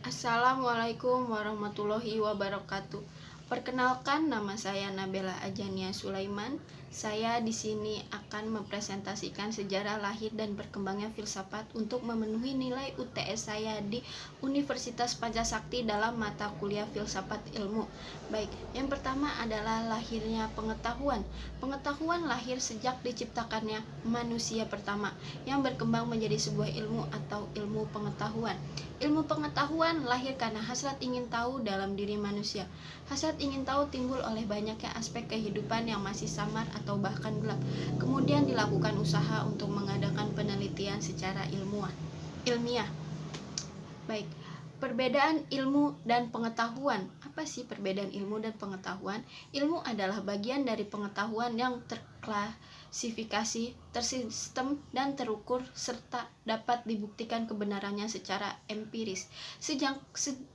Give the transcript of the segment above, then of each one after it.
Assalamualaikum warahmatullahi wabarakatuh. Perkenalkan, nama saya Nabela Ajania Sulaiman. Saya di sini akan mempresentasikan sejarah lahir dan berkembangnya filsafat untuk memenuhi nilai UTS saya di Universitas Pancasakti dalam mata kuliah filsafat ilmu. Baik, yang pertama adalah lahirnya pengetahuan. Pengetahuan lahir sejak diciptakannya manusia pertama yang berkembang menjadi sebuah ilmu atau ilmu pengetahuan. Ilmu pengetahuan lahir karena hasrat ingin tahu dalam diri manusia. Hasrat ingin tahu timbul oleh banyaknya aspek kehidupan yang masih samar atau bahkan gelap. Kemudian dilakukan usaha untuk mengadakan penelitian secara ilmiah. Baik, perbedaan ilmu dan pengetahuan. Apa sih perbedaan ilmu dan pengetahuan? Ilmu adalah bagian dari pengetahuan yang terklasifikasi, tersistem, dan terukur serta dapat dibuktikan kebenarannya secara empiris.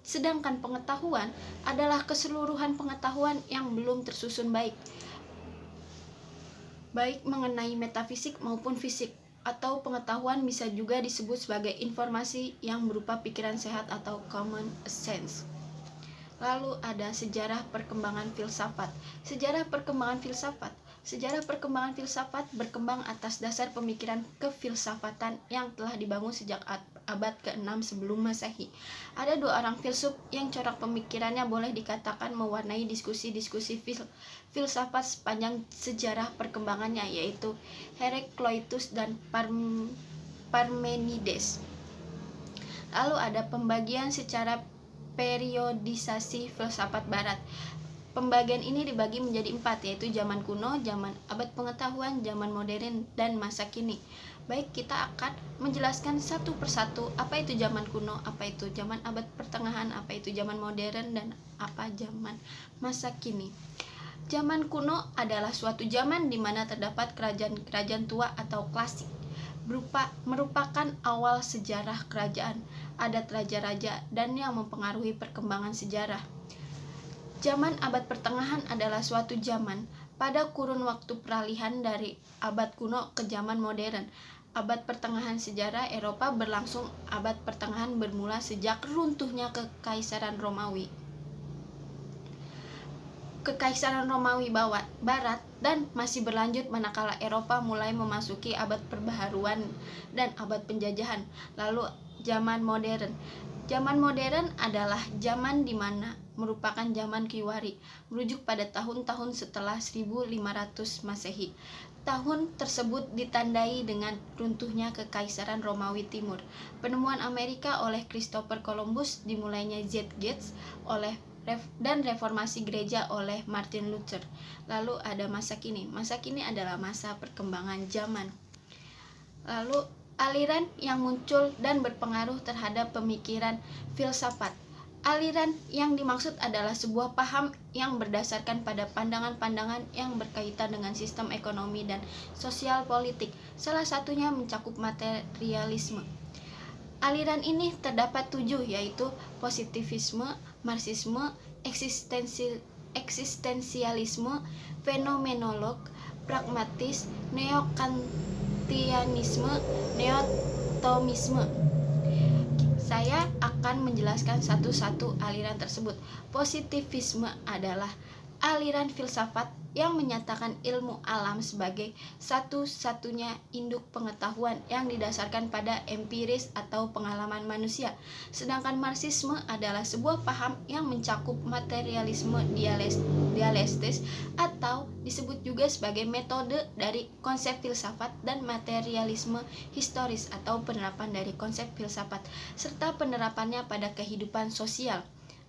Sedangkan pengetahuan adalah keseluruhan pengetahuan yang belum tersusun baik mengenai metafisik maupun fisik. Atau pengetahuan bisa juga disebut sebagai informasi yang berupa pikiran sehat atau common sense. Lalu ada sejarah perkembangan filsafat. Sejarah perkembangan filsafat berkembang atas dasar pemikiran kefilsafatan yang telah dibangun sejak abad ke-6 sebelum Masehi. Ada dua orang filsuf yang corak pemikirannya boleh dikatakan mewarnai diskusi-diskusi filsafat sepanjang sejarah perkembangannya, yaitu Herakleitus dan Parmenides. Lalu ada pembagian secara periodisasi filsafat barat. Pembagian ini dibagi menjadi 4, yaitu zaman kuno, zaman abad pengetahuan, zaman modern, dan masa kini. Baik, kita akan menjelaskan satu persatu apa itu zaman kuno, apa itu zaman abad pertengahan, apa itu zaman modern, dan apa zaman masa kini. Zaman kuno adalah suatu zaman di mana terdapat kerajaan-kerajaan tua atau klasik, merupakan awal sejarah kerajaan, adat raja-raja, dan yang mempengaruhi perkembangan sejarah. Zaman abad pertengahan adalah suatu zaman pada kurun waktu peralihan dari abad kuno ke zaman modern. Abad pertengahan sejarah Eropa berlangsung. Abad pertengahan bermula sejak runtuhnya Kekaisaran Romawi Barat dan masih berlanjut manakala Eropa mulai memasuki abad perbaharuan dan abad penjajahan. Lalu zaman modern. Zaman modern adalah zaman di mana merupakan zaman Kiwari, merujuk pada tahun-tahun setelah 1500 Masehi. Tahun tersebut ditandai dengan runtuhnya Kekaisaran Romawi Timur, penemuan Amerika oleh Christopher Columbus, dimulainya Zeitgeist dan reformasi gereja oleh Martin Luther. Lalu ada masa kini. Masa kini adalah masa perkembangan zaman. Lalu aliran yang muncul dan berpengaruh terhadap pemikiran filsafat. Aliran yang dimaksud adalah sebuah paham yang berdasarkan pada pandangan-pandangan yang berkaitan dengan sistem ekonomi dan sosial politik. Salah satunya mencakup materialisme. Aliran ini terdapat 7, yaitu positivisme, marxisme, eksistensialisme, fenomenolog, pragmatis, neokantianisme, neotomisme. Saya akan menjelaskan satu-satu aliran tersebut. Positivisme adalah aliran filsafat yang menyatakan ilmu alam sebagai satu-satunya induk pengetahuan yang didasarkan pada empiris atau pengalaman manusia. Sedangkan Marxisme adalah sebuah paham yang mencakup materialisme dialektis atau disebut juga sebagai metode dari konsep filsafat, dan materialisme historis atau penerapan dari konsep filsafat serta penerapannya pada kehidupan sosial.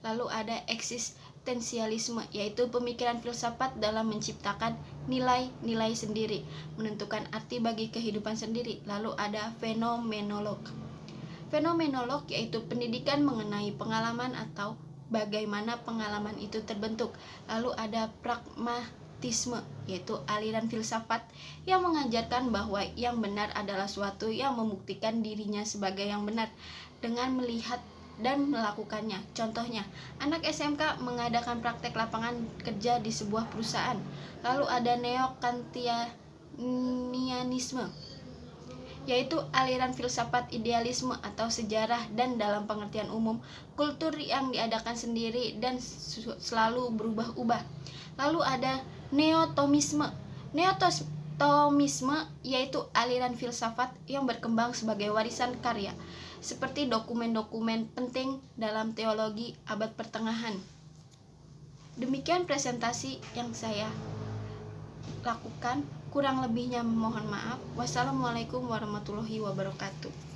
Lalu ada eksistensialisme, yaitu pemikiran filsafat dalam menciptakan nilai-nilai sendiri, menentukan arti bagi kehidupan sendiri. Lalu ada fenomenolog. Fenomenolog yaitu pendidikan mengenai pengalaman atau bagaimana pengalaman itu terbentuk. Lalu ada pragmatisme, yaitu aliran filsafat yang mengajarkan bahwa yang benar adalah suatu yang membuktikan dirinya sebagai yang benar dengan melihat dan melakukannya. Contohnya, anak SMK mengadakan praktek lapangan kerja di sebuah perusahaan. Lalu ada neokantianisme, yaitu aliran filsafat idealisme atau sejarah dan dalam pengertian umum, kultur yang diadakan sendiri dan selalu berubah-ubah. Lalu ada neotomisme. Neotomisme yaitu aliran filsafat yang berkembang sebagai warisan karya, seperti dokumen-dokumen penting dalam teologi abad pertengahan. Demikian presentasi yang saya lakukan, kurang lebihnya mohon maaf. Wassalamualaikum warahmatullahi wabarakatuh.